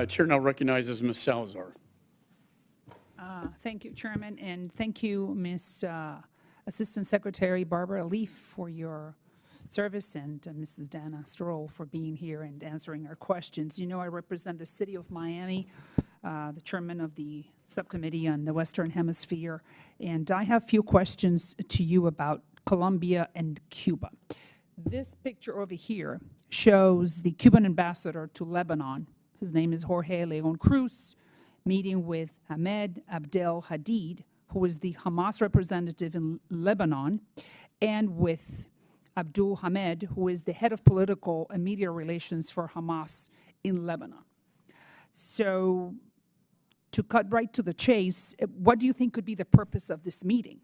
Chair now recognizes Ms. Salazar. Thank you, Chairman, and thank you, Ms. Assistant Secretary Barbara Leaf, for your service, and Mrs. Dana Stroul for being here and answering our questions. You know, I represent the City of Miami, the chairman of the subcommittee on the Western Hemisphere, and I have a few questions to you about Colombia and Cuba. This picture over here shows the Cuban ambassador to Lebanon. His name is Jorge Leon Cruz, meeting with Ahmed Abdel Hadid, who is the Hamas representative in Lebanon, and with Abdul Hamed, who is the head of political and media relations for Hamas in Lebanon. So, to cut right to the chase, what do you think could be the purpose of this meeting?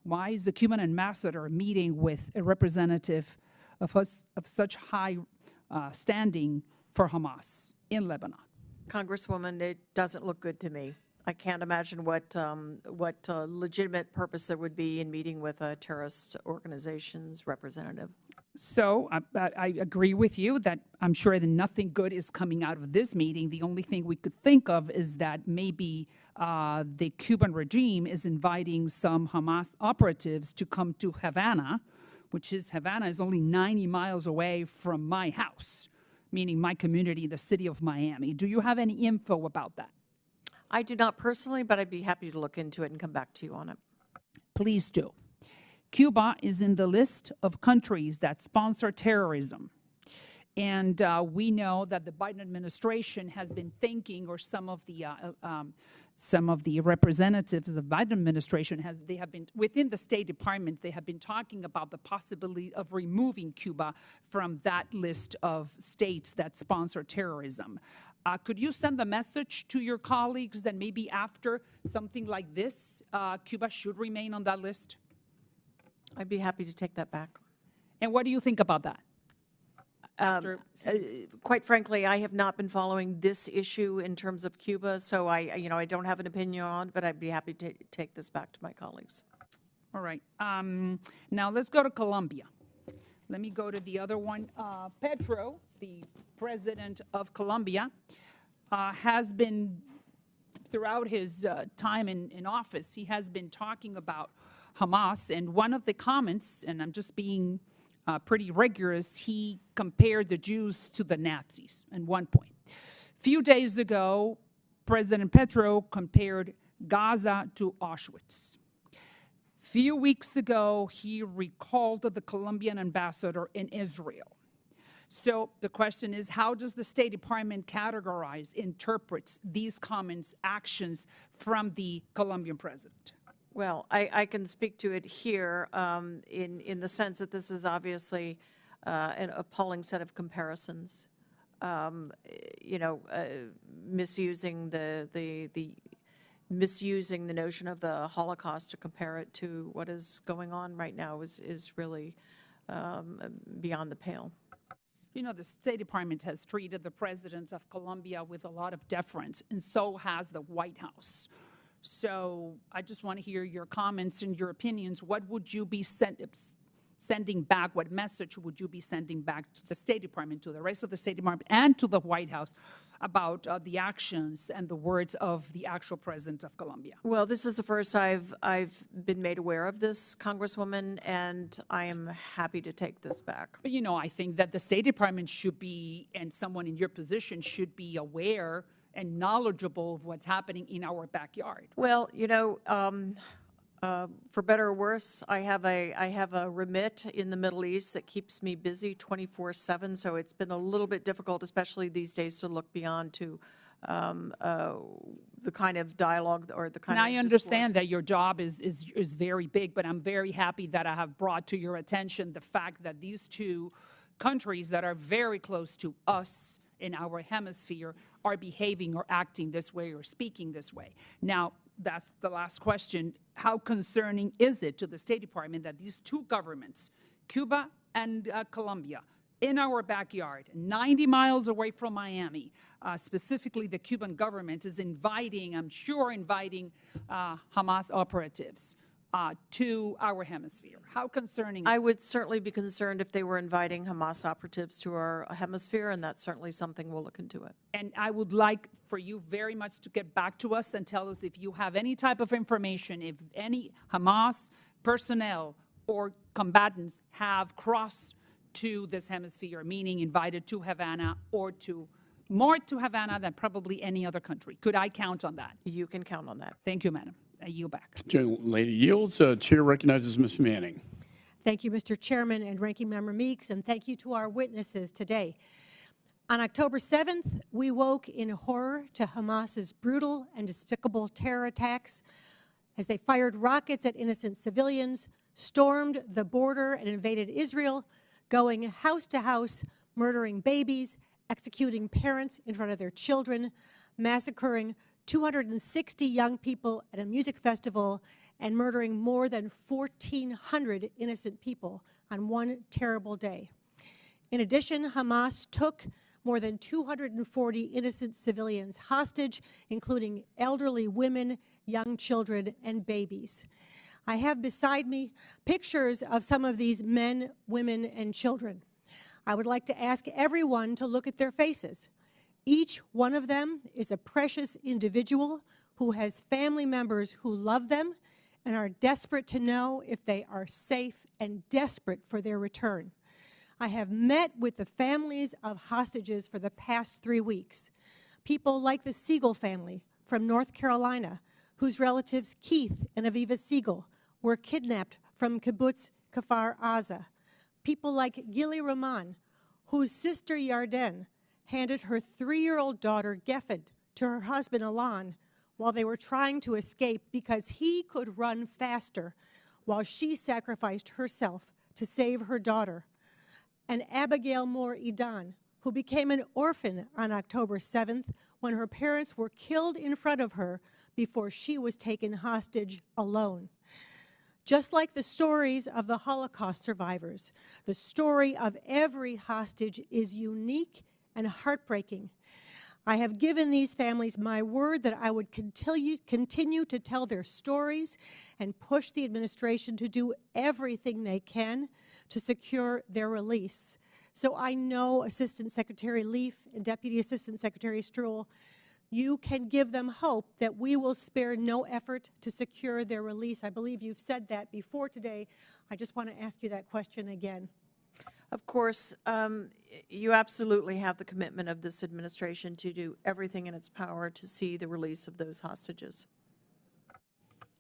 Why is the Cuban ambassador meeting with a representative of such high standing for Hamas in Lebanon? Congresswoman, it doesn't look good to me. I can't imagine what legitimate purpose there would be in meeting with a terrorist organization's representative. So I agree with you that I'm sure that nothing good is coming out of this meeting. The only thing we could think of is that maybe the Cuban regime is inviting some Hamas operatives to come to Havana, Havana is only 90 miles away from my house, meaning my community, the city of Miami. Do you have any info about that? I do not personally, but I'd be happy to look into it and come back to you on it. Please do. Cuba is in the list of countries that sponsor terrorism. And we know that the Biden administration has been thinking, or some of the representatives of the Biden administration they have been within the State Department. They have been talking about the possibility of removing Cuba from that list of states that sponsor terrorism. Could you send the message to your colleagues that maybe after something like this, Cuba should remain on that list? I'd be happy to take that back. And what do you think about that? Quite frankly, I have not been following this issue in terms of Cuba, so I don't have an opinion on it, but I'd be happy to take this back to my colleagues. All right. Now let's go to Colombia. Let me go to the other one. Petro, the president of Colombia, has been, throughout his time in office, he has been talking about Hamas, and one of the comments, and I'm just being pretty rigorous, he compared the Jews to the Nazis at one point. A few days ago, President Petro compared Gaza to Auschwitz. A few weeks ago, he recalled the Colombian ambassador in Israel. So the question is, how does the State Department categorize, interprets these comments, actions from the Colombian president? Well, I can speak to it here in the sense that this is obviously an appalling set of comparisons. Misusing misusing the notion of the Holocaust to compare it to what is going on right now is really beyond the pale. You know, the State Department has treated the president of Colombia with a lot of deference, and so has the White House. So I just want to hear your comments and your opinions. What would you be sending back? What message would you be sending back to the State Department, to the rest of the State Department, and to the White House about the actions and the words of the actual president of Colombia? Well, this is the first I've been made aware of this, Congresswoman, and I am happy to take this back. But, you know, I think that the State Department should be, and someone in your position should be aware and knowledgeable of what's happening in our backyard. Well, you know, for better or worse, I have a remit in the Middle East that keeps me busy 24/7. So it's been a little bit difficult, especially these days, to look beyond to the kind of dialogue or the kind of discourse. I understand that your job is very big, but I'm very happy that I have brought to your attention the fact that these two countries that are very close to us in our hemisphere are behaving or acting this way or speaking this way. Now, that's the last question. How concerning is it to the State Department that these two governments, Cuba and Colombia, in our backyard, 90 miles away from Miami, specifically the Cuban government is inviting, I'm sure inviting Hamas operatives to our hemisphere? How concerning? I would certainly be concerned if they were inviting Hamas operatives to our hemisphere, and that's certainly something we'll look into it. And I would like for you very much to get back to us and tell us if you have any type of information, if any Hamas personnel or combatants have crossed to this hemisphere, meaning invited to Havana or more to Havana than probably any other country. Could I count on that? You can count on that. Thank you, Madam. I yield back. Lady yields. Chair recognizes Ms. Manning. Thank you, Mr. Chairman and Ranking Member Meeks, and thank you to our witnesses today. On October 7th, we woke in horror to Hamas's brutal and despicable terror attacks as they fired rockets at innocent civilians, stormed the border and invaded Israel, going house to house, murdering babies, executing parents in front of their children, massacring 260 young people at a music festival, and murdering more than 1,400 innocent people on one terrible day. In addition, Hamas took more than 240 innocent civilians hostage, including elderly women, young children, and babies. I have beside me pictures of some of these men, women, and children. I would like to ask everyone to look at their faces. Each one of them is a precious individual who has family members who love them and are desperate to know if they are safe and desperate for their return. I have met with the families of hostages for the past 3 weeks. People like the Siegel family from North Carolina, whose relatives Keith and Aviva Siegel were kidnapped from Kibbutz Kfar Aza. People like Gili Rahman, whose sister Yarden handed her 3-year-old daughter Geffen to her husband Alon while they were trying to escape because he could run faster, while she sacrificed herself to save her daughter. And Abigail Moore Edan, who became an orphan on October 7th when her parents were killed in front of her before she was taken hostage alone. Just like the stories of the Holocaust survivors, the story of every hostage is unique and heartbreaking. I have given these families my word that I would continue to tell their stories and push the administration to do everything they can to secure their release. So I know Assistant Secretary Leaf and Deputy Assistant Secretary Stroul, you can give them hope that we will spare no effort to secure their release. I believe you've said that before today. I just want to ask you that question again. Of course, you absolutely have the commitment of this administration to do everything in its power to see the release of those hostages.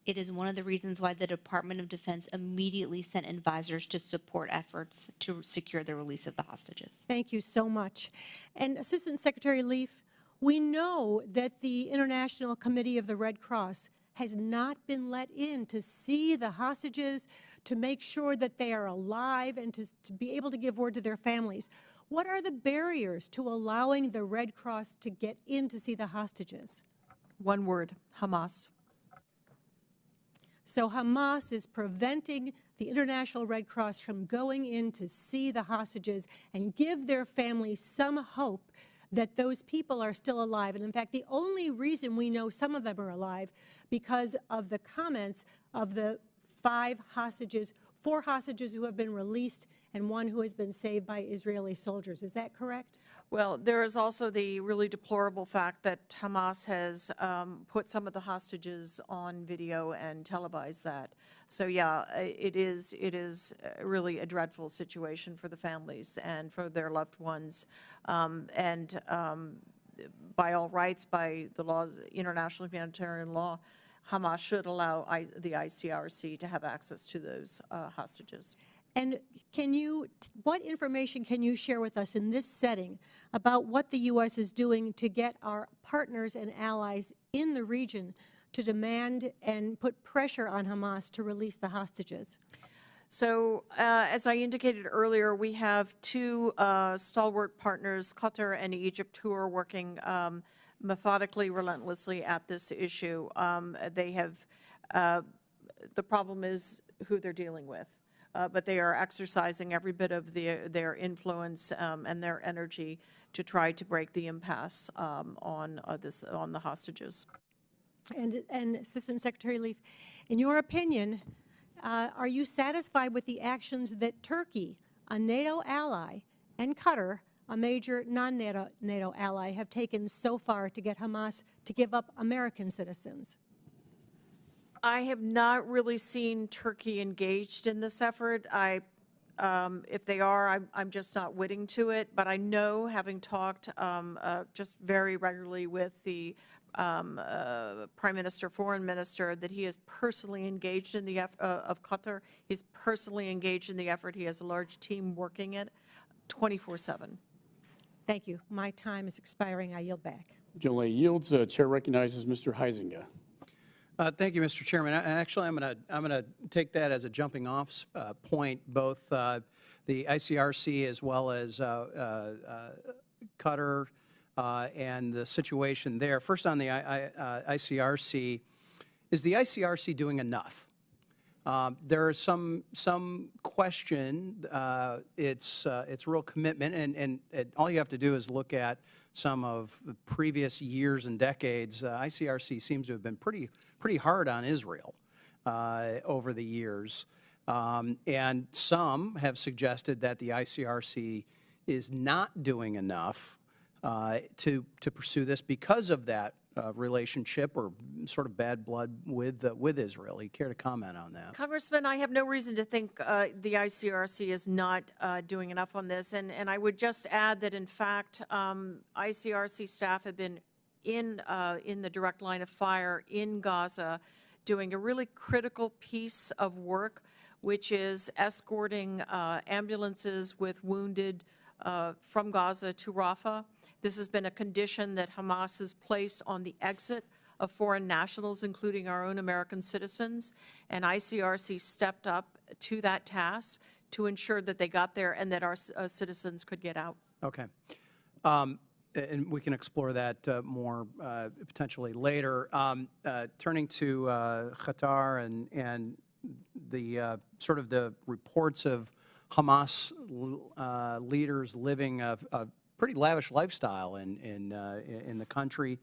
It is one of the reasons why the Department of Defense immediately sent advisors to support efforts to secure the release of the hostages. Thank you so much. And Assistant Secretary Leaf, we know that the International Committee of the Red Cross has not been let in to see the hostages, to make sure that they are alive, and to be able to give word to their families. What are the barriers to allowing the Red Cross to get in to see the hostages? One word, Hamas. So Hamas is preventing the International Red Cross from going in to see the hostages and give their families some hope that those people are still alive. And in fact, the only reason we know some of them are alive because of the comments of the 4 hostages who have been released and 1 who has been saved by Israeli soldiers. Is that correct? Well, there is also the really deplorable fact that Hamas has put some of the hostages on video and televised that. So yeah, it is really a dreadful situation for the families and for their loved ones. By all rights, by the laws, international humanitarian law, Hamas should allow the ICRC to have access to those hostages. And what information can you share with us in this setting about what the U.S. is doing to get our partners and allies in the region to demand and put pressure on Hamas to release the hostages? So, as I indicated earlier, we have 2 stalwart partners, Qatar and Egypt, who are working methodically, relentlessly at this issue. They have, the problem is who they're dealing with. But they are exercising every bit of their influence and their energy to try to break the impasse on the hostages. And Assistant Secretary Leaf, in your opinion, Are you satisfied with the actions that Turkey, a NATO ally, and Qatar, a major non-NATO ally, have taken so far to get Hamas to give up American citizens? I have not really seen Turkey engaged in this effort. If they are, I'm just not witting to it. But I know, having talked just very regularly with the Prime Minister, Foreign Minister, that he is personally engaged in the of Qatar. He's personally engaged in the effort. He has a large team working it 24/7. Thank you. My time is expiring. I yield back. Delay yields. Chair recognizes Mr. Huizinga. Thank you, Mr. Chairman. Actually, I'm going to take that as a jumping off point. Both the ICRC as well as Qatar and the situation there. First, on the ICRC, is the ICRC doing enough? There is some question. It's real commitment, and all you have to do is look at some of the previous years and decades. ICRC seems to have been pretty hard on Israel over the years, and some have suggested that the ICRC is not doing enough to pursue this because of that relationship or sort of bad blood with Israel. You care to comment on that? Congressman, I have no reason to think the ICRC is not doing enough on this. And I would just add that, in fact, ICRC staff have been in the direct line of fire in Gaza doing a really critical piece of work, which is escorting ambulances with wounded from Gaza to Rafah. This has been a condition that Hamas has placed on the exit of foreign nationals, including our own American citizens, and ICRC stepped up to that task to ensure that they got there and that our citizens could get out. Okay. And we can explore that more potentially later. Turning to Qatar and the sort of the reports of Hamas leaders living a pretty lavish lifestyle in the country.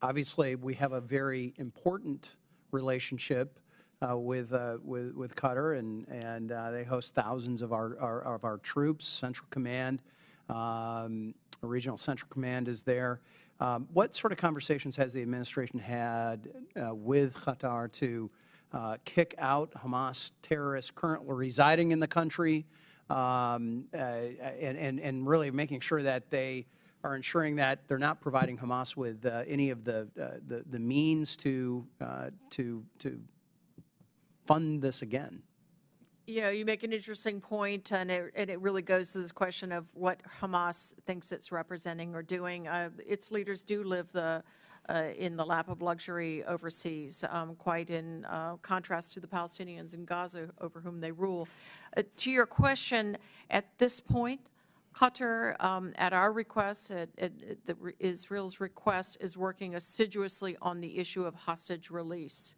Obviously, we have a very important relationship with Qatar, and they host thousands of our troops. Central Command, regional Central Command is there. What sort of conversations has the administration had with Qatar to kick out Hamas terrorists currently residing in the country, and really making sure that they are ensuring that they're not providing Hamas with any of the means to fund this again? You know, you make an interesting point, and it really goes to this question of what Hamas thinks it's representing or doing. Its leaders do live in the lap of luxury overseas, quite in contrast to the Palestinians in Gaza over whom they rule. To your question, at this point, Qatar, at our request, Israel's request, is working assiduously on the issue of hostage release.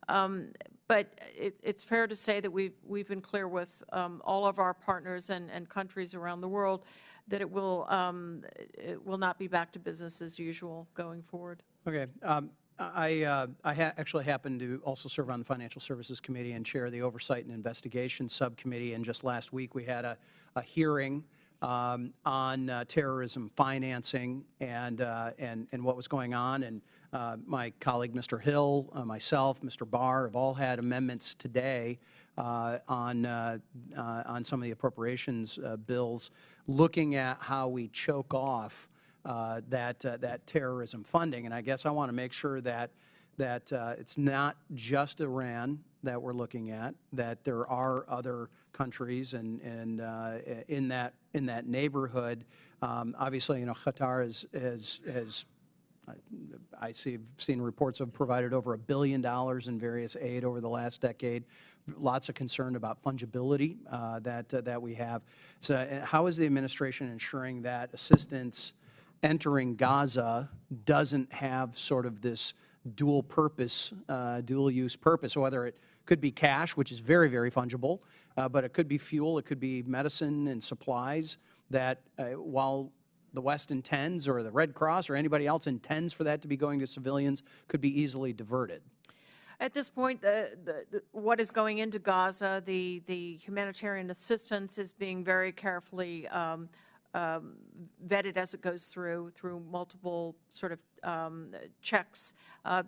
But it's fair to say that we've been clear with all of our partners and countries around the world that it will not be back to business as usual going forward. Okay. I actually happen to also serve on the Financial Services Committee and chair the Oversight and Investigation Subcommittee. And just last week we had a hearing on terrorism financing and what was going on. And my colleague, Mr. Hill, myself, Mr. Barr, have all had amendments today on some of the appropriations bills, looking at how we choke off that terrorism funding. And I guess I want to make sure that it's not just Iran that we're looking at, that there are other countries and in that neighborhood. Obviously, you know, Qatar has I've seen reports of provided over $1 billion in various aid over the last decade. Lots of concern about fungibility that we have. So how is the administration ensuring that assistance entering Gaza doesn't have sort of this dual purpose, dual use purpose, whether it could be cash, which is very, very fungible, but it could be fuel, it could be medicine and supplies that while the West intends, or the Red Cross or anybody else intends for that to be going to civilians, could be easily diverted? At this point, what is going into Gaza, the humanitarian assistance is being very carefully vetted as it goes through multiple sort of checks.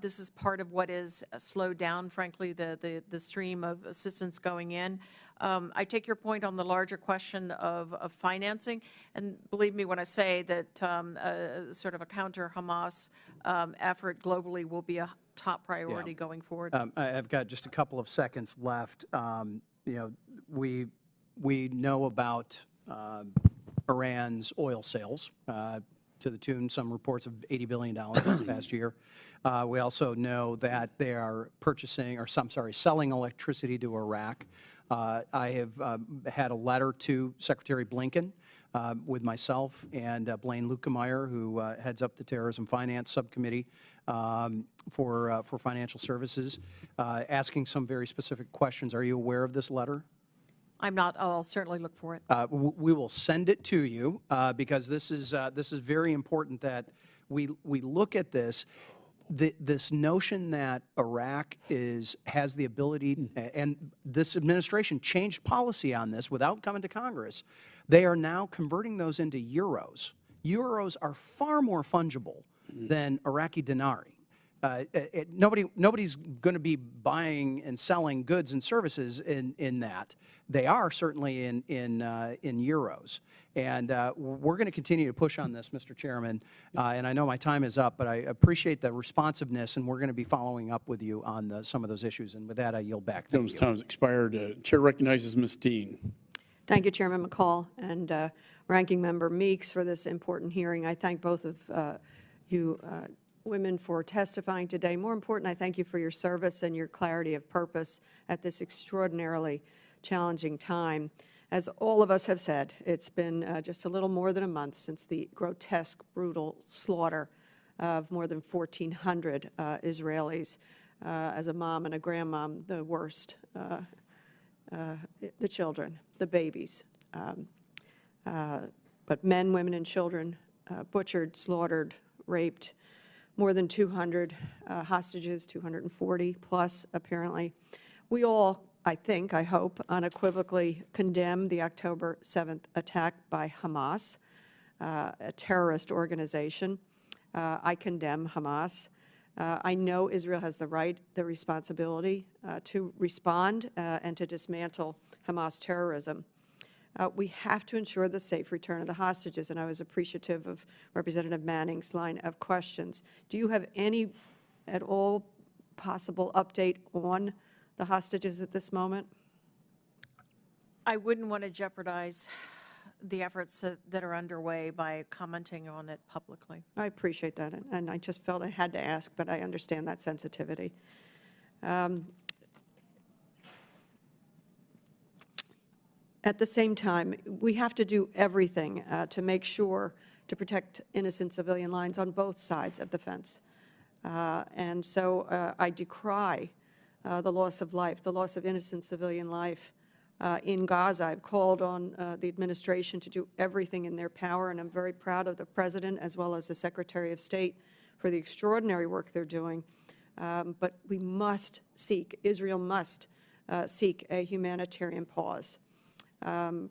This is part of what is slowed down, frankly, the stream of assistance going in. I take your point on the larger question of financing, and believe me when I say that sort of a counter-Hamas effort globally will be a top priority going forward. I've got just a couple of seconds left. We know about Iran's oil sales to the tune, some reports of $80 billion in the past year. We also know that they are selling electricity to Iraq. I have had a letter to Secretary Blinken with myself and Blaine Lukemeyer, who heads up the Terrorism Finance Subcommittee for Financial Services, asking some very specific questions. Are you aware of this letter? I'm not. I'll certainly look for it. We will send it to you because this is very important that we look at this. This notion that Iraq has the ability, and this administration changed policy on this without coming to Congress. They are now converting those into euros. Euros are far more fungible than Iraqi dinari. Nobody's going to be buying and selling goods and services in that. They are certainly in euros. And we're going to continue to push on this, Mr. Chairman. And I know my time is up, but I appreciate the responsiveness, and we're going to be following up with you on some of those issues. And with that, I yield back. Thank you. Time has expired. Chair recognizes Ms. Dean. Thank you, Chairman McCall and Ranking Member Meeks, for this important hearing. I thank both of you women for testifying today. More important, I thank you for your service and your clarity of purpose at this extraordinarily challenging time. As all of us have said, it's been just a little more than a month since the grotesque, brutal slaughter of more than 1,400 Israelis. As a mom and a grandmom, the worst, the children, the babies, but men, women, and children butchered, slaughtered, raped, more than 200 hostages, 240 plus, apparently. We all, I hope, unequivocally condemn the October 7th attack by Hamas, a terrorist organization. I condemn Hamas. I know Israel has the right, the responsibility to respond and to dismantle Hamas terrorism. We have to ensure the safe return of the hostages, and I was appreciative of Representative Manning's line of questions. Do you have any at all possible update on the hostages at this moment? I wouldn't want to jeopardize the efforts that are underway by commenting on it publicly. I appreciate that, and I just felt I had to ask, but I understand that sensitivity. At the same time, we have to do everything to make sure to protect innocent civilian lives on both sides of the fence. And so I decry the loss of life, the loss of innocent civilian life in Gaza. I've called on the administration to do everything in their power, and I'm very proud of the President as well as the Secretary of State for the extraordinary work they're doing. But we must seek, Israel must seek a humanitarian pause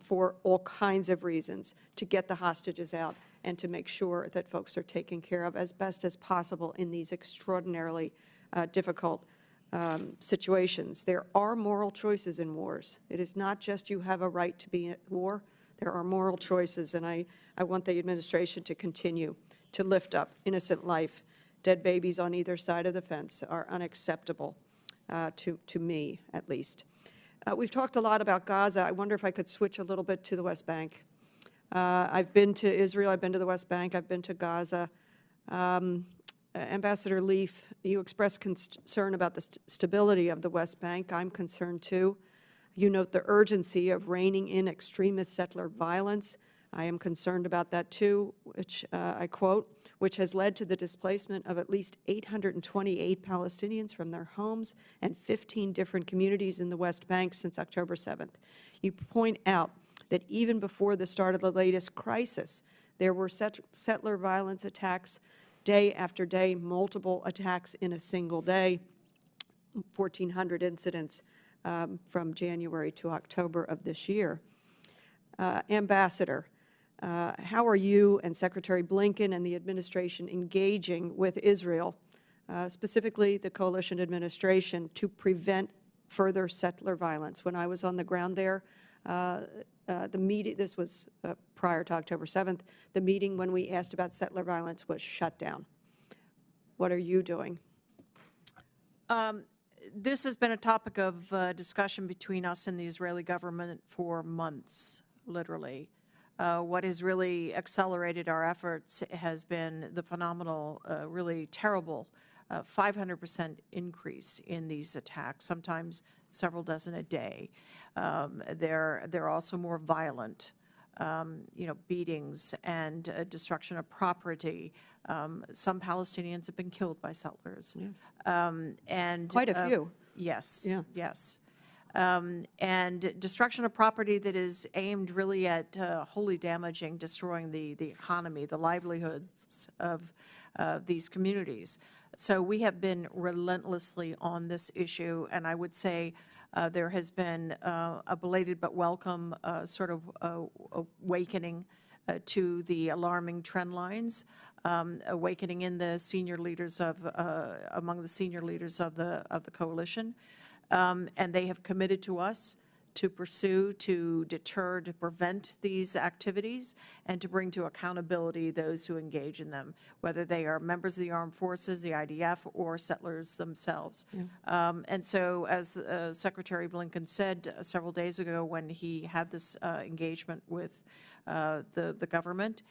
for all kinds of reasons, to get the hostages out and to make sure that folks are taken care of as best as possible in these extraordinarily difficult situations. There are moral choices in wars. It is not just you have a right to be at war. There are moral choices, and I want the administration to continue to lift up innocent life. Dead babies on either side of the fence are unacceptable to me, at least. We've talked a lot about Gaza. I wonder if I could switch a little bit to the West Bank. I've been to Israel. I've been to the West Bank. I've been to Gaza. Ambassador Leaf, you expressed concern about the stability of the West Bank. I'm concerned, too. You note the urgency of reining in extremist settler violence. I am concerned about that, too, which I quote, which has led to the displacement of at least 828 Palestinians from their homes and 15 different communities in the West Bank since October 7th. You point out that even before the start of the latest crisis, there were settler violence attacks day after day, multiple attacks in a single day. 1,400 incidents from January to October of this year. Ambassador, how are you and Secretary Blinken and the administration engaging with Israel, specifically the coalition administration, to prevent further settler violence? When I was on the ground there, the meeting, this was prior to October 7th, the meeting when we asked about settler violence was shut down. What are you doing? This has been a topic of discussion between us and the Israeli government for months, literally. What has really accelerated our efforts has been the phenomenal, really terrible 500% increase in these attacks, sometimes several dozen a day. They're also more violent, beatings and destruction of property. Some Palestinians have been killed by settlers. Yes. And Quite a few. Yes. Yeah. Yes. And destruction of property that is aimed really at wholly damaging, destroying the economy, the livelihoods of these communities. So we have been relentlessly on this issue, and I would say there has been a belated but welcome sort of awakening to the alarming trend lines, awakening in the senior leaders among the senior leaders of the coalition. And they have committed to us to pursue, to deter, to prevent these activities, and to bring to accountability those who engage in them, whether they are members of the armed forces, the IDF, or settlers themselves. Yeah. And so, as Secretary Blinken said several days ago when he had this engagement with the government,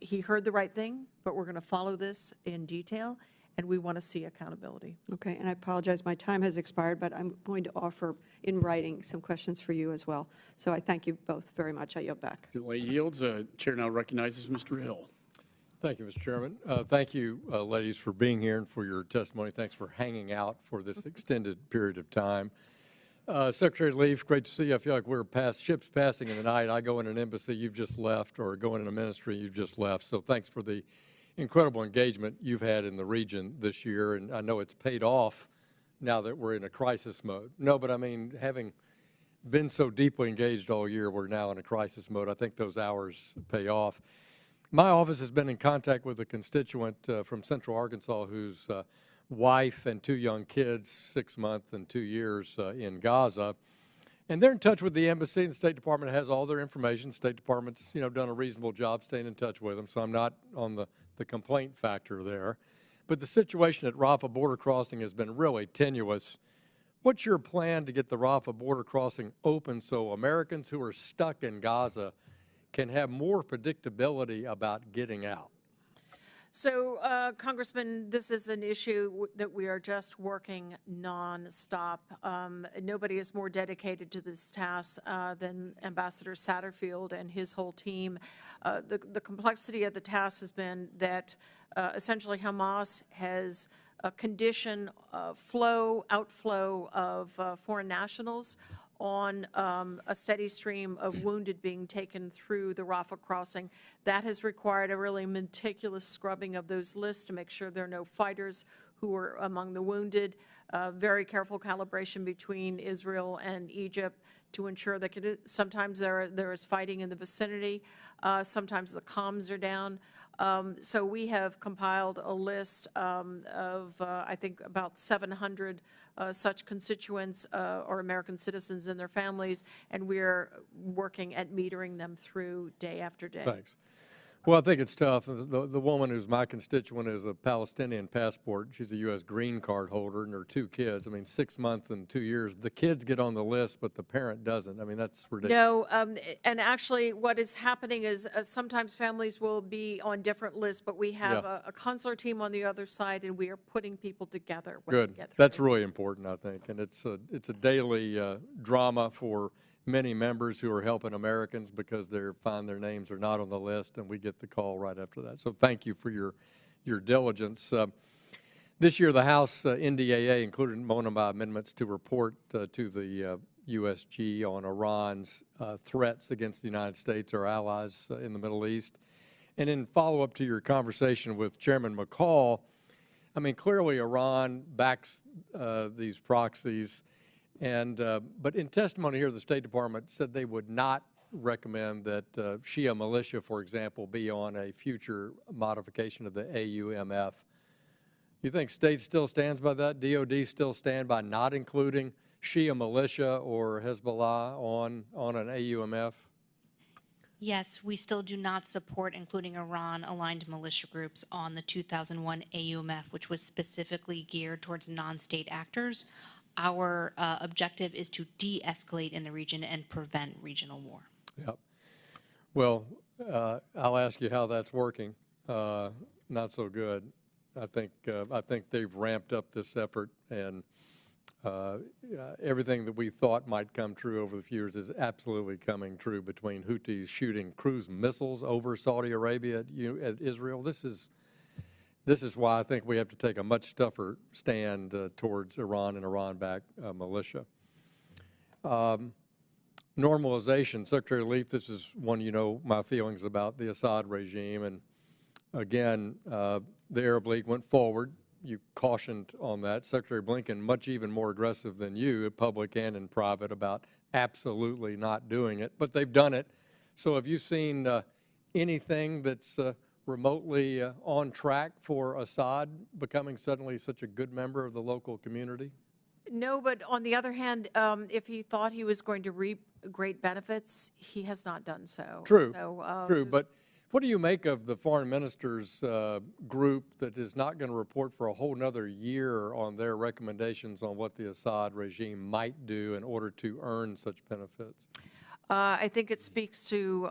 he heard the right thing, but we're going to follow this in detail. And we want to see accountability. Okay, And I apologize, my time has expired, but I'm going to offer in writing some questions for you as well. So I thank you both very much. I yield back. Delay yields. Chair now recognizes Mr. Hill. Thank you, Mr. Chairman. Thank you, ladies, for being here and for your testimony. Thanks for hanging out for this extended period of time. Secretary Leaf, great to see you. I feel like we're ships passing in the night. I go in an embassy, you've just left, or go in a ministry, you've just left. So thanks for the incredible engagement you've had in the region this year, and I know it's paid off now that we're in a crisis mode. No, but I mean, having been so deeply engaged all year, we're now in a crisis mode. I think those hours pay off. My office has been in contact with a constituent from Central Arkansas whose wife and 2 young kids, 6 months and 2 years in Gaza. And they're in touch with the embassy, and the State Department has all their information. State Department's, done a reasonable job staying in touch with them, so I'm not on the complaint factor there. But the situation at Rafah border crossing has been really tenuous. What's your plan to get the Rafah border crossing open so Americans who are stuck in Gaza can have more predictability about getting out? So, Congressman, this is an issue that we are just working nonstop. Nobody is more dedicated to this task than Ambassador Satterfield and his whole team. The complexity of the task has been that essentially Hamas has conditioned outflow of foreign nationals on a steady stream of wounded being taken through the Rafah crossing. That has required a really meticulous scrubbing of those lists to make sure there are no fighters who are among the wounded. Very careful calibration between Israel and Egypt to ensure that sometimes there is fighting in the vicinity. Sometimes the comms are down. So we have compiled a list of, I think, about 700 such constituents or American citizens and their families, and we're working at metering them through day after day. Thanks. Well, I think it's tough. The woman who's my constituent is a Palestinian passport. She's a U.S. green card holder, and her 2 kids. I mean, 6 months and 2 years. The kids get on the list, but the parent doesn't. I mean, that's ridiculous. No, and actually what is happening is sometimes families will be on different lists, but we have a consular team on the other side, and we are putting people together. Good. That's really important, I think. And it's a daily drama for many members who are helping Americans because they find their names are not on the list, and we get the call right after that. So thank you for your diligence. This year, the House NDAA included Monoma amendments to report to the USG on Iran's threats against the United States, our allies in the Middle East. And in follow-up to your conversation with Chairman McCall, I mean, clearly Iran backs these proxies, and but in testimony here, the State Department said they would not recommend that Shia militia, for example, be on a future modification of the AUMF. You think state still stands by that? DOD still stand by not including Shia militia or Hezbollah on an AUMF? Yes, we still do not support including Iran-aligned militia groups on the 2001 AUMF, which was specifically geared towards non-state actors. Our objective is to de-escalate in the region and prevent regional war. Yep. Well, I'll ask you how that's working. Not so good. I think they've ramped up this effort, and everything that we thought might come true over the few years is absolutely coming true, between Houthis shooting cruise missiles over Saudi Arabia at Israel. This is why I think we have to take a much tougher stand towards Iran and Iran-backed militia. Normalization, Secretary Leaf, this is one you know my feelings about the Assad regime, and again, the Arab League went forward. You cautioned on that. Secretary Blinken, much even more aggressive than you, public and in private, about absolutely not doing it, but they've done it. So have you seen anything that's remotely on track for Assad becoming suddenly such a good member of the local community? No, but on the other hand, if he thought he was going to reap great benefits, he has not done so. True, So, true. But what do you make of the foreign ministers group that is not going to report for a whole nother year on their recommendations on what the Assad regime might do in order to earn such benefits? I think it speaks to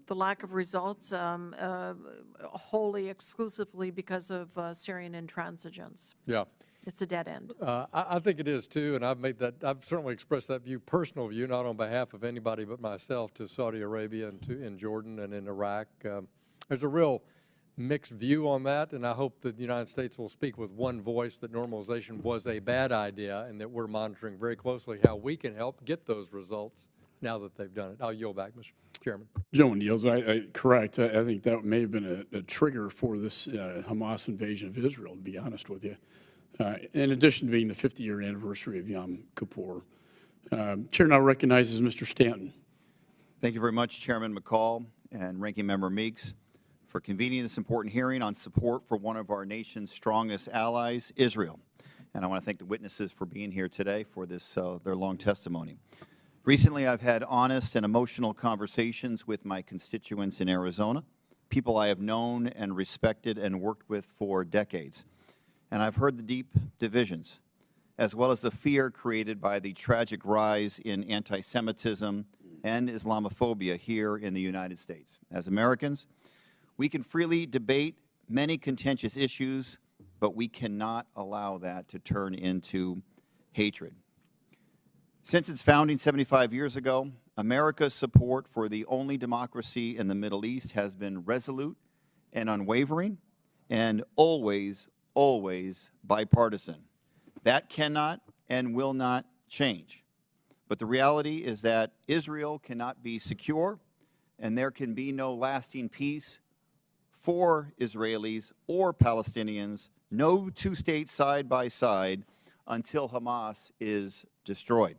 the lack of results wholly exclusively because of Syrian intransigence. Yeah. It's a dead end. I think it is too, and I've certainly expressed that personal view, not on behalf of anybody but myself, to Saudi Arabia and in Jordan and in Iraq. There's a real mixed view on that, and I hope that the United States will speak with one voice that normalization was a bad idea, and that we're monitoring very closely how we can help get those results now that they've done it. I'll yield back, Mr. Chairman. Gentleman yields. Correct. I think that may have been a trigger for this Hamas invasion of Israel, to be honest with you. In addition to being the 50-year anniversary of Yom Kippur. Chair now recognizes Mr. Stanton. Thank you very much, Chairman McCall and Ranking Member Meeks, for convening this important hearing on support for one of our nation's strongest allies, Israel. And I want to thank the witnesses for being here today for this their long testimony. Recently, I've had honest and emotional conversations with my constituents in Arizona, people I have known and respected and worked with for decades. And I've heard the deep divisions, as well as the fear created by the tragic rise in anti-Semitism and Islamophobia here in the United States. As Americans, we can freely debate many contentious issues, but we cannot allow that to turn into hatred. Since its founding 75 years ago, America's support for the only democracy in the Middle East has been resolute and unwavering, and always bipartisan. That cannot and will not change. But the reality is that Israel cannot be secure, and there can be no lasting peace for Israelis or Palestinians, no two states side by side, until Hamas is destroyed.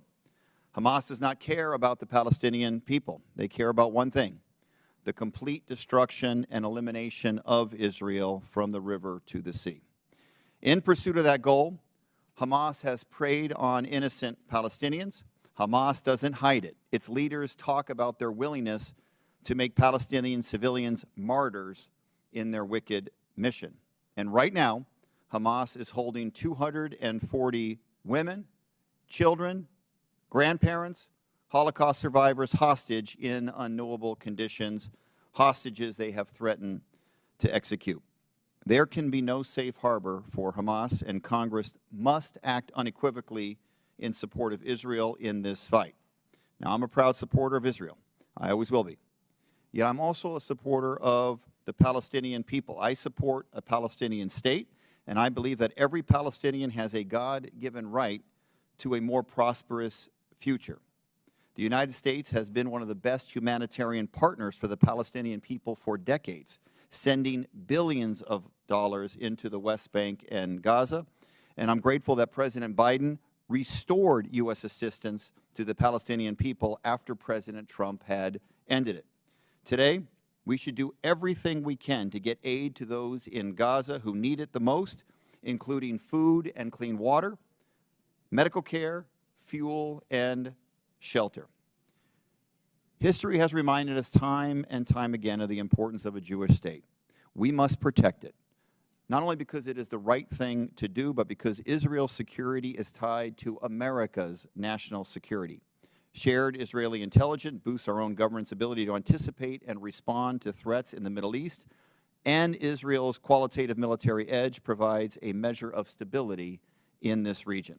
Hamas does not care about the Palestinian people. They care about one thing: the complete destruction and elimination of Israel from the river to the sea. In pursuit of that goal, Hamas has preyed on innocent Palestinians. Hamas doesn't hide it. Its leaders talk about their willingness to make Palestinian civilians martyrs in their wicked mission. And right now, Hamas is holding 240 women, children, grandparents, Holocaust survivors hostage in unknowable conditions, hostages they have threatened to execute. There can be no safe harbor for Hamas, and Congress must act unequivocally in support of Israel in this fight. Now, I'm a proud supporter of Israel. I always will be. Yet I'm also a supporter of the Palestinian people. I support a Palestinian state, and I believe that every Palestinian has a God-given right to a more prosperous future. The United States has been one of the best humanitarian partners for the Palestinian people for decades. sending billions of dollars into the West Bank and Gaza. And I'm grateful that President Biden restored U.S. assistance to the Palestinian people after President Trump had ended it. Today, we should do everything we can to get aid to those in Gaza who need it the most, including food and clean water, medical care, fuel, and shelter. History has reminded us time and time again of the importance of a Jewish state. We must protect it, not only because it is the right thing to do, but because Israel's security is tied to America's national security. Shared Israeli intelligence boosts our own government's ability to anticipate and respond to threats in the Middle East, and Israel's qualitative military edge provides a measure of stability in this region.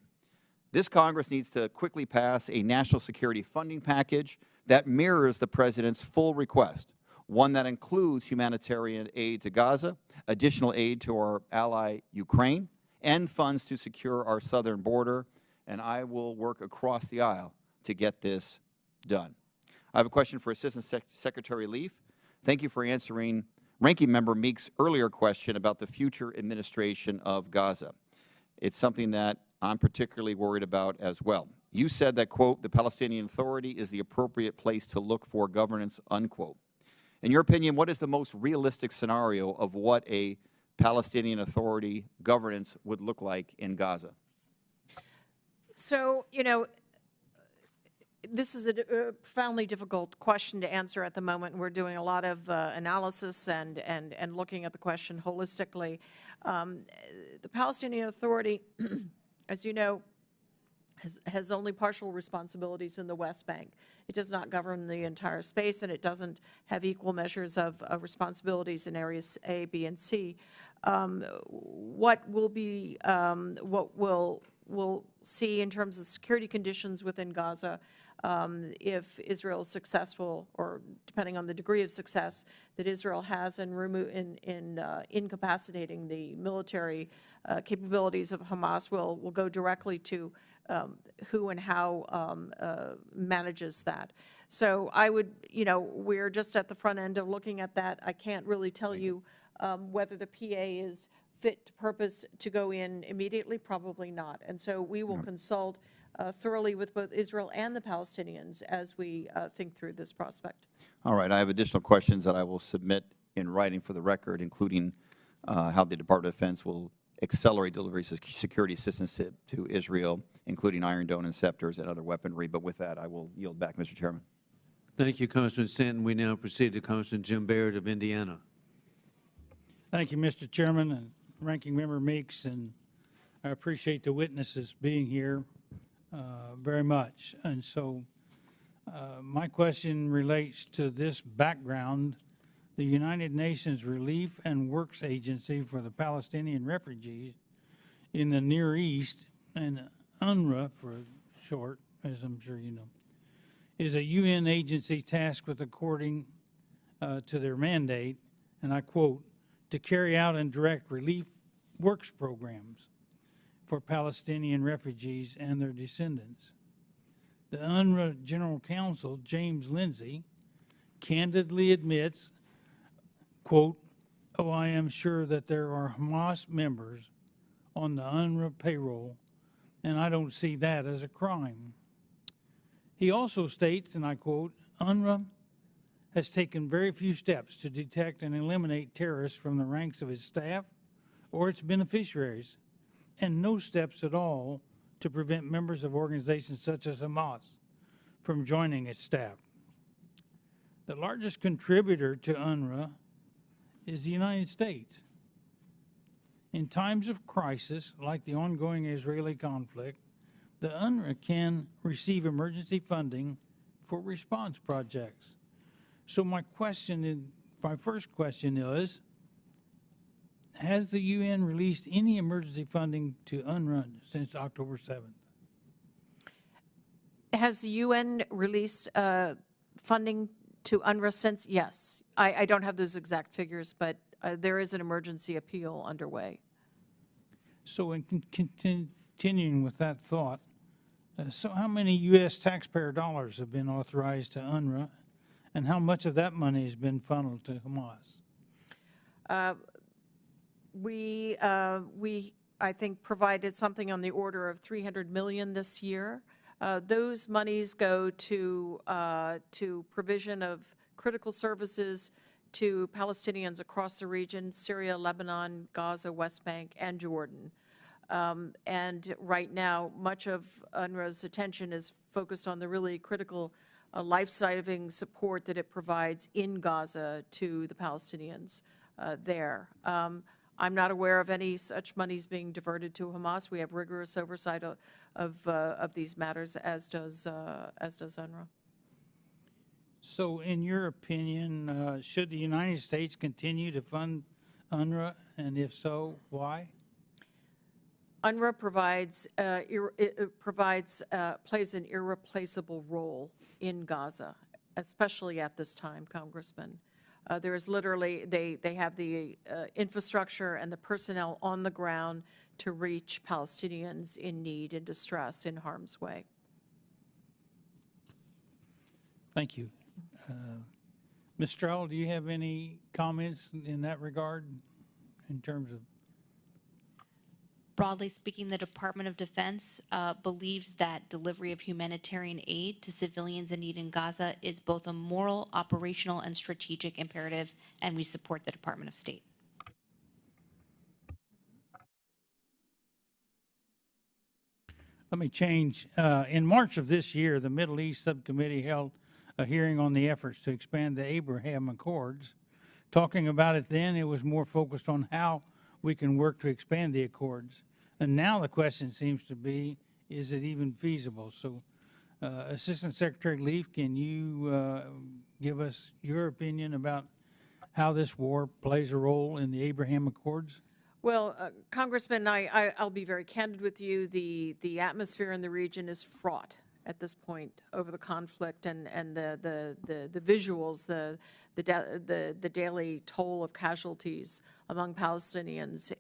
This Congress needs to quickly pass a national security funding package that mirrors the President's full request, one that includes humanitarian aid to Gaza, additional aid to our ally Ukraine, and funds to secure our southern border, and I will work across the aisle to get this done. I have a question for Assistant Secretary Leaf. Thank you for answering Ranking Member Meek's earlier question about the future administration of Gaza. It's something that I'm particularly worried about as well. You said that, quote, the Palestinian Authority is the appropriate place to look for governance, unquote. In your opinion, what is the most realistic scenario of what a Palestinian Authority governance would look like in Gaza? So, you know, this is a profoundly difficult question to answer at the moment. We're doing a lot of analysis and looking at the question holistically. The Palestinian Authority, as you know, has only partial responsibilities in the West Bank. It does not govern the entire space, and it doesn't have equal measures of responsibilities in areas A, B, and C. What we'll see in terms of security conditions within Gaza, if Israel is successful, or depending on the degree of success that Israel has in incapacitating the military capabilities of Hamas, will go directly to who and how manages that. So I would, you know, we're just at the front end of looking at that. I can't really tell you whether the PA is fit to purpose to go in immediately, probably not. And so we will consult thoroughly with both Israel and the Palestinians as we think through this prospect. All right, I have additional questions that I will submit in writing for the record, including how the Department of Defense will accelerate deliveries of security assistance to Israel, including Iron Dome and Scepters and other weaponry. But with that, I will yield back, Mr. Chairman. Thank you, Congressman Stanton. We now proceed to Congressman Jim Baird of Indiana. Thank you, Mr. Chairman and Ranking Member Meeks, and I appreciate the witnesses being here very much. And so my question relates to this background. The United Nations Relief and Works Agency for the Palestinian Refugees in the Near East, and UNRWA for short, as I'm sure you know, is a UN agency tasked with, according to their mandate, and I quote, to carry out and direct relief works programs for Palestinian refugees and their descendants. The UNRWA General Counsel, James Lindsay, candidly admits, quote, oh, I am sure that there are Hamas members on the UNRWA payroll, and I don't see that as a crime. He also states, and I quote, UNRWA has taken very few steps to detect and eliminate terrorists from the ranks of its staff or its beneficiaries, and no steps at all to prevent members of organizations such as Hamas from joining its staff. The largest contributor to UNRWA is the United States. In times of crisis, like the ongoing Israeli conflict, the UNRWA can receive emergency funding for response projects. So my first question is, has the UN released any emergency funding to UNRWA since October 7th? Has the UN released funding to UNRWA since? Yes. I don't have those exact figures, but there is an emergency appeal underway. So in continuing with that thought, so how many U.S. taxpayer dollars have been authorized to UNRWA, and how much of that money has been funneled to Hamas? We, I think, provided something on the order of $300 million this year. Those monies go to provision of critical services to Palestinians across the region: Syria, Lebanon, Gaza, West Bank, and Jordan. And right now, much of UNRWA's attention is focused on the really critical life-saving support that it provides in Gaza to the Palestinians there. I'm not aware of any such monies being diverted to Hamas. We have rigorous oversight of these matters, as does UNRWA. So in your opinion, should the United States continue to fund UNRWA, and if so, why? UNRWA plays an irreplaceable role in Gaza, especially at this time, Congressman. There is literally, they have the infrastructure and the personnel on the ground to reach Palestinians in need and distress, in harm's way. Thank you. Ms. Stroul, do you have any comments in that regard in terms of? Broadly speaking, the Department of Defense believes that delivery of humanitarian aid to civilians in need in Gaza is both a moral, operational, and strategic imperative, and we support the Department of State. Let me change. In March of this year, the Middle East Subcommittee held a hearing on the efforts to expand the Abraham Accords. Talking about it then, it was more focused on how we can work to expand the Accords. And now the question seems to be, is it even feasible? So, Assistant Secretary Leaf, can you give us your opinion about how this war plays a role in the Abraham Accords? Well, Congressman, I'll be very candid with you. The atmosphere in the region is fraught at this point over the conflict and the visuals, the daily toll of casualties among Palestinians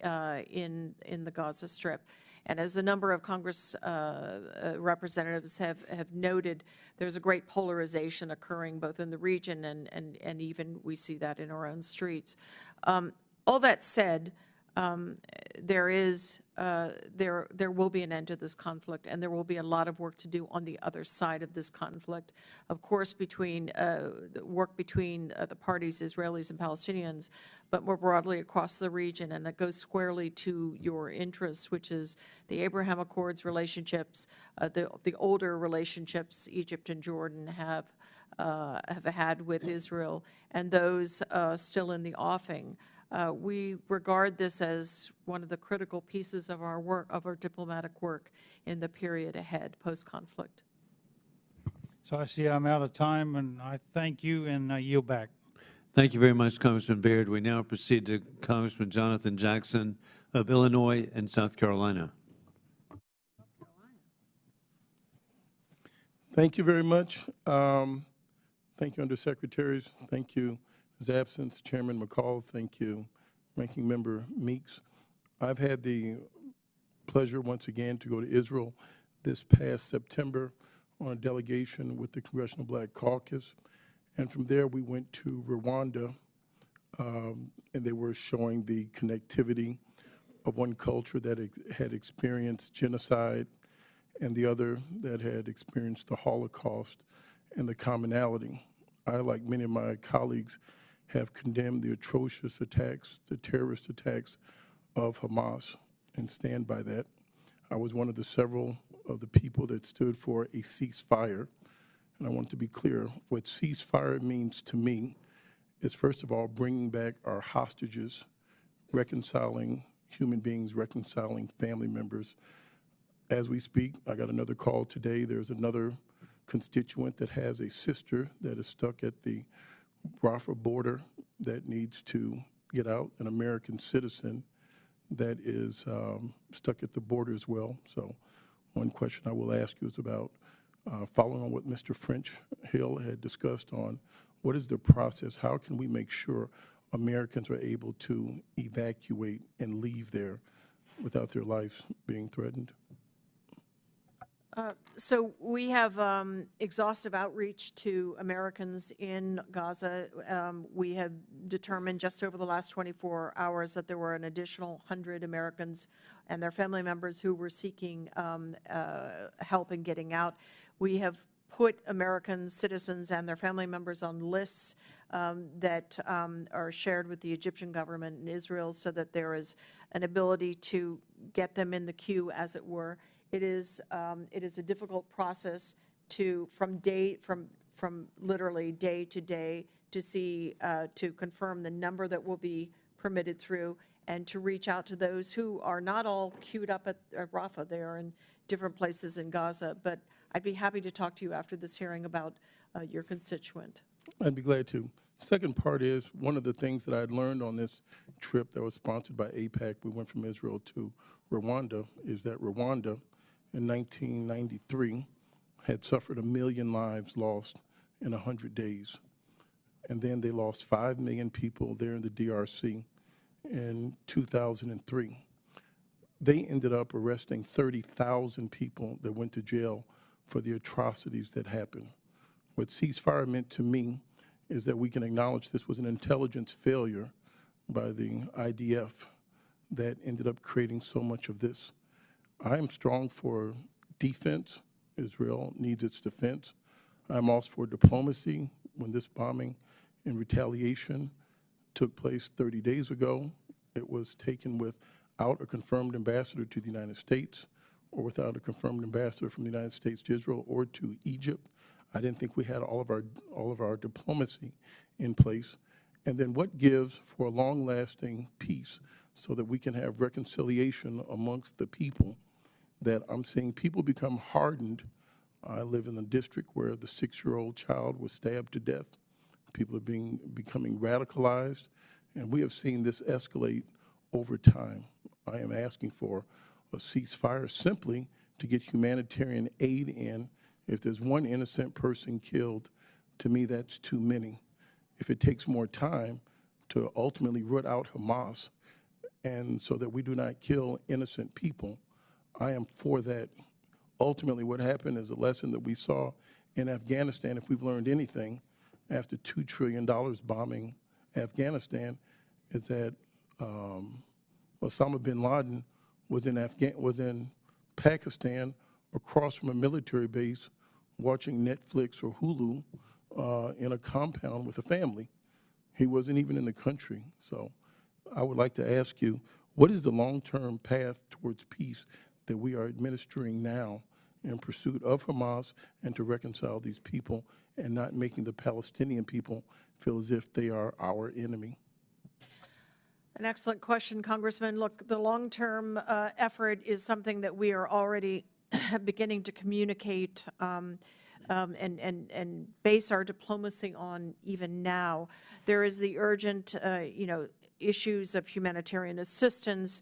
in the Gaza Strip. And as a number of Congress representatives have noted, there's a great polarization occurring both in the region and even we see that in our own streets. All that said, there will be an end to this conflict, and there will be a lot of work to do on the other side of this conflict. Of course, between the work between the parties, Israelis and Palestinians, but more broadly across the region, and it goes squarely to your interests, which is the Abraham Accords relationships, the older relationships Egypt and Jordan have had with Israel, and those still in the offing. We regard this as one of the critical pieces of our work, of our diplomatic work in the period ahead, post-conflict. So I see I'm out of time, and I thank you, and I yield back. Thank you very much, Congressman Baird. We now proceed to Congressman Jonathan Jackson of Illinois and South Carolina. Thank you very much. Thank you, Undersecretaries. Thank you, His Absence, Chairman McCall. Thank you, Ranking Member Meeks. I've had the pleasure once again to go to Israel this past September on a delegation with the Congressional Black Caucus. And from there, we went to Rwanda, and they were showing the connectivity of one culture that had experienced genocide and the other that had experienced the Holocaust and the commonality. I, like many of my colleagues, have condemned the atrocious attacks, the terrorist attacks of Hamas, and stand by that. I was one of the several of the people that stood for a ceasefire. And I want to be clear, what ceasefire means to me is, first of all, bringing back our hostages, reconciling human beings, reconciling family members. As we speak, I got another call today. There's another constituent that has a sister that is stuck at the Rafah border that needs to get out, an American citizen that is stuck at the border as well. So one question I will ask you is about following on what Mr. French Hill had discussed on what is the process, how can we make sure Americans are able to evacuate and leave there without their lives being threatened? So we have exhaustive outreach to Americans in Gaza. We have determined just over the last 24 hours that there were an additional 100 Americans and their family members who were seeking help in getting out. We have put American citizens and their family members on lists that are shared with the Egyptian government and Israel so that there is an ability to get them in the queue, as it were. It is a difficult process from literally day to day to see, to confirm the number that will be permitted through and to reach out to those who are not all queued up at Rafah. They are in different places in Gaza. But I'd be happy to talk to you after this hearing about your constituent. I'd be glad to. Second part is, one of the things that I'd learned on this trip that was sponsored by AIPAC, we went from Israel to Rwanda, is that Rwanda in 1993 had suffered 1 million lives lost in 100 days. And then they lost 5 million people there in the DRC in 2003. They ended up arresting 30,000 people that went to jail for the atrocities that happened. What ceasefire meant to me is that we can acknowledge this was an intelligence failure by the IDF that ended up creating so much of this. I am strong for defense. Israel needs its defense. I'm also for diplomacy. When this bombing in retaliation took place 30 days ago, it was taken without a confirmed ambassador to the United States or without a confirmed ambassador from the United States to Israel or to Egypt. I didn't think we had all of our diplomacy in place. And then what gives for a long-lasting peace so that we can have reconciliation amongst the people, that I'm seeing people become hardened. I live in a district where the 6-year-old child was stabbed to death. People are becoming radicalized, and we have seen this escalate over time. I am asking for a ceasefire simply to get humanitarian aid in. If there's one innocent person killed, to me that's too many. If it takes more time to ultimately root out Hamas, and so that we do not kill innocent people, I am for that. Ultimately, what happened is a lesson that we saw in Afghanistan, if we've learned anything, after $2 trillion bombing Afghanistan, is that Osama bin Laden was in Pakistan across from a military base watching Netflix or Hulu in a compound with a family. He wasn't even in the country. So I would like to ask you, what is the long-term path towards peace that we are administering now in pursuit of Hamas and to reconcile these people and not making the Palestinian people feel as if they are our enemy? An excellent question, Congressman. Look, the long-term effort is something that we are already beginning to communicate and base our diplomacy on even now. There is the urgent, issues of humanitarian assistance,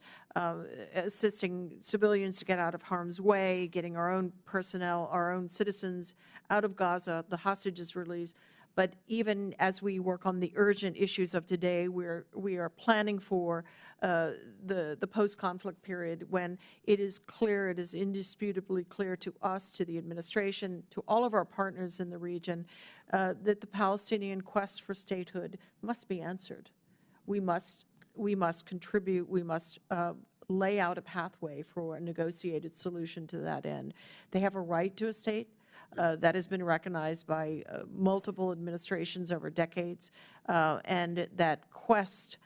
assisting civilians to get out of harm's way, getting our own personnel, our own citizens out of Gaza, the hostages released. But even as we work on the urgent issues of today, we are planning for the post-conflict period when it is clear, it is indisputably clear to us, to the administration, to all of our partners in the region, that the Palestinian quest for statehood must be answered. We must contribute. We must lay out a pathway for a negotiated solution to that end. They have a right to a state. That has been recognized by multiple administrations over decades, and that quest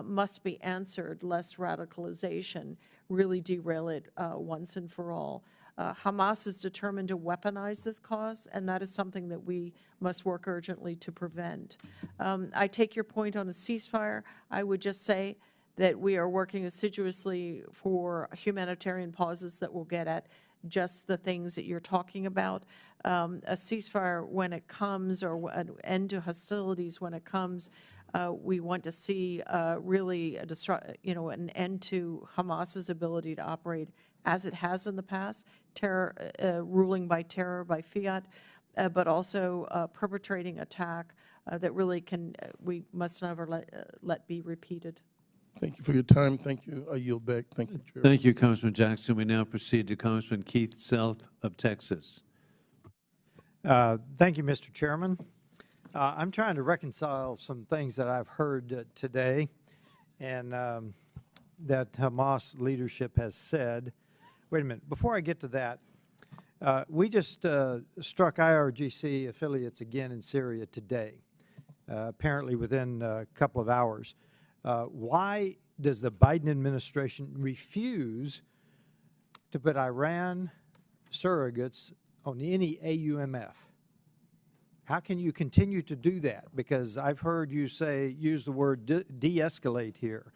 must be answered lest radicalization really derail it once and for all. Hamas is determined to weaponize this cause, and that is something that we must work urgently to prevent. I take your point on a ceasefire. I would just say that we are working assiduously for humanitarian pauses that will get at just the things that you're talking about. A ceasefire when it comes, or an end to hostilities when it comes, we want to see really an end to Hamas's ability to operate as it has in the past, ruling by terror, by fiat, but also perpetrating attack that really we must never let be repeated. Thank you for your time. Thank you. I yield back. Thank you, Chair. Thank you, Congressman Jackson. We now proceed to Congressman Keith Self of Texas. Thank you, Mr. Chairman. I'm trying to reconcile some things that I've heard today and that Hamas leadership has said. Wait a minute. Before I get to that, we just struck IRGC affiliates again in Syria today, apparently within a couple of hours. Why does the Biden administration refuse to put Iran surrogates on any AUMF? How can you continue to do that? Because I've heard you use the word de-escalate here.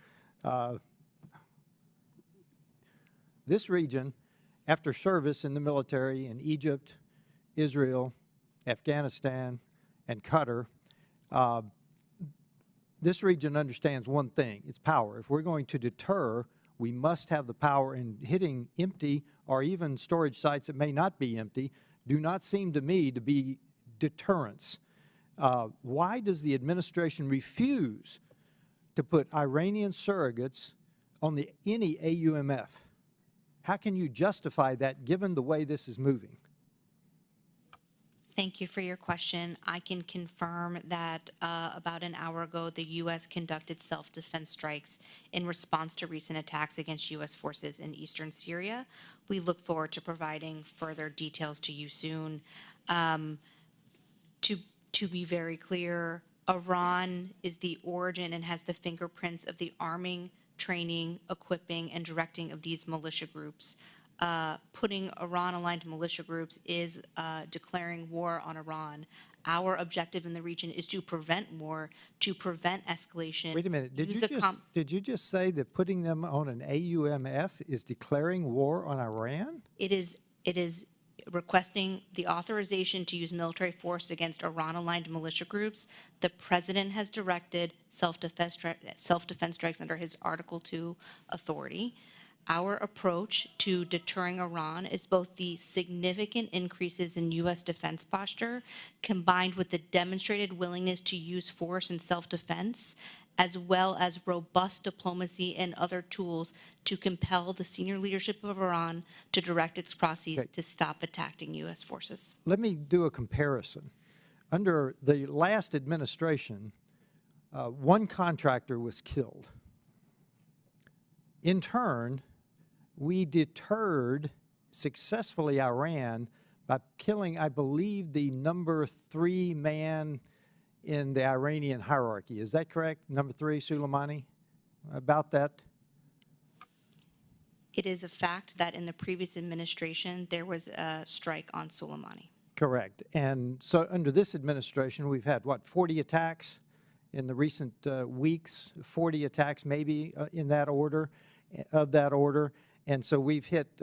This region, after service in the military in Egypt, Israel, Afghanistan, and Qatar, this region understands one thing, it's power. If we're going to deter, we must have the power, in hitting empty or even storage sites that may not be empty do not seem to me to be deterrence. Why does the administration refuse to put Iranian surrogates on any AUMF? How can you justify that given the way this is moving? Thank you for your question. I can confirm that about an hour ago, the U.S. conducted self-defense strikes in response to recent attacks against U.S. forces in eastern Syria. We look forward to providing further details to you soon. To be very clear, Iran is the origin and has the fingerprints of the arming, training, equipping, and directing of these militia groups. Putting Iran-aligned militia groups is declaring war on Iran. Our objective in the region is to prevent war, to prevent escalation. Wait a minute. Did you just say that putting them on an AUMF is declaring war on Iran? It is requesting the authorization to use military force against Iran-aligned militia groups. The president has directed self-defense strikes under his Article 2 authority. Our approach to deterring Iran is both the significant increases in U.S. defense posture combined with the demonstrated willingness to use force in self-defense, as well as robust diplomacy and other tools to compel the senior leadership of Iran to direct its processes to stop attacking U.S. forces. Let me do a comparison. Under the last administration, one contractor was killed. In turn, we deterred successfully Iran by killing, I believe, the number 3 man in the Iranian hierarchy. Is that correct? Number 3, Soleimani? About that? It is a fact that in the previous administration, there was a strike on Soleimani. Correct. And so under this administration, we've had, what, 40 attacks in the recent weeks, 40 attacks maybe in that order, of that order. And so we've hit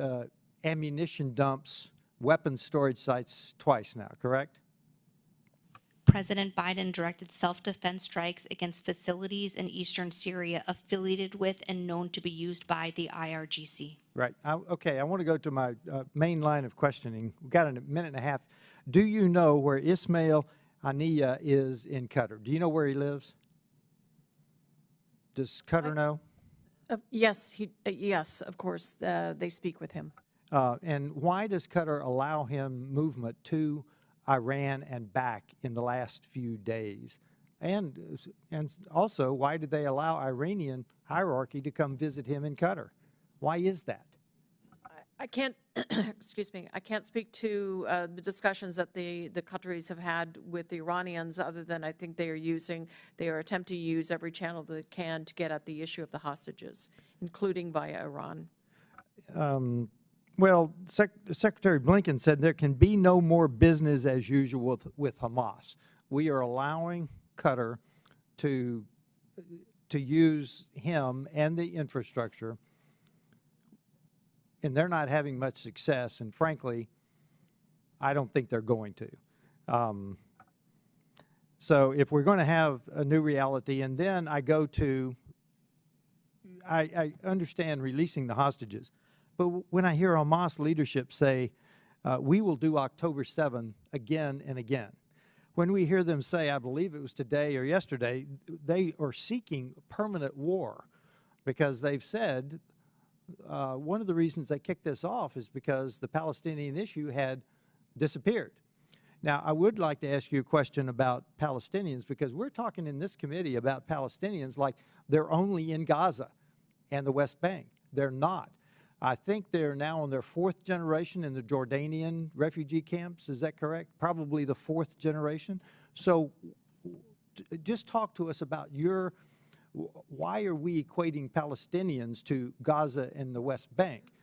ammunition dumps, weapons storage sites twice now, correct? President Biden directed self-defense strikes against facilities in eastern Syria affiliated with and known to be used by the IRGC. Right. Okay, I want to go to my main line of questioning. We've got a minute and a half. Do you know where Ismail Haniyeh is in Qatar? Do you know where he lives? Does Qatar know? Yes, yes, of course, they speak with him. And why does Qatar allow him movement to Iran and back in the last few days? And also, why did they allow Iranian hierarchy to come visit him in Qatar? Why is that? I can't, excuse me, I can't speak to the discussions that the Qataris have had with the Iranians, other than I think they are attempting to use every channel they can to get at the issue of the hostages, including via Iran. Well, Secretary Blinken said there can be no more business as usual with Hamas. We are allowing Qatar to use him and the infrastructure, and they're not having much success, and frankly, I don't think they're going to. So if we're going to have a new reality, and then I go to, I understand releasing the hostages, but when I hear Hamas leadership say, we will do October 7 again and again, when we hear them say, I believe it was today or yesterday, they are seeking permanent war, because they've said one of the reasons they kicked this off is because the Palestinian issue had disappeared. Now, I would like to ask you a question about Palestinians, because we're talking in this committee about Palestinians like they're only in Gaza and the West Bank. They're not. I think they're now on their 4th generation in the Jordanian refugee camps. Is that correct? Probably the 4th generation. So just talk to us about why are we equating Palestinians to Gaza and the West Bank?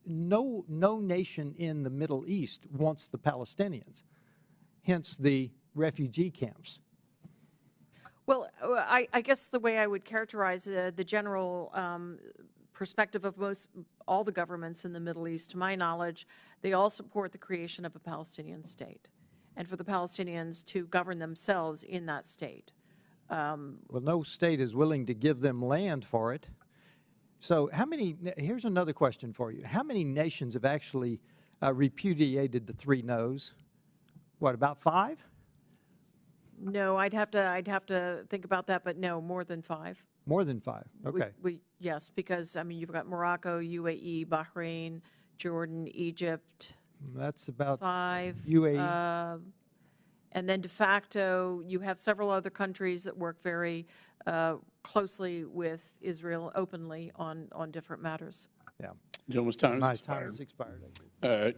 No nation in the Middle East wants the Palestinians, hence the refugee camps. Well, I guess the way I would characterize the general perspective of all the governments in the Middle East, to my knowledge, they all support the creation of a Palestinian state and for the Palestinians to govern themselves in that state. Well, no state is willing to give them land for it. So here's another question for you. How many nations have actually repudiated the 3 no's? What, about 5? No, I'd have to think about that, but no, more than 5. More than 5, okay. Yes, because, I mean, you've got Morocco, UAE, Bahrain, Jordan, Egypt. That's about 5. UAE. And then de facto, you have several other countries that work very closely with Israel openly on different matters. Yeah. Gentleman's time My has time expired. has expired.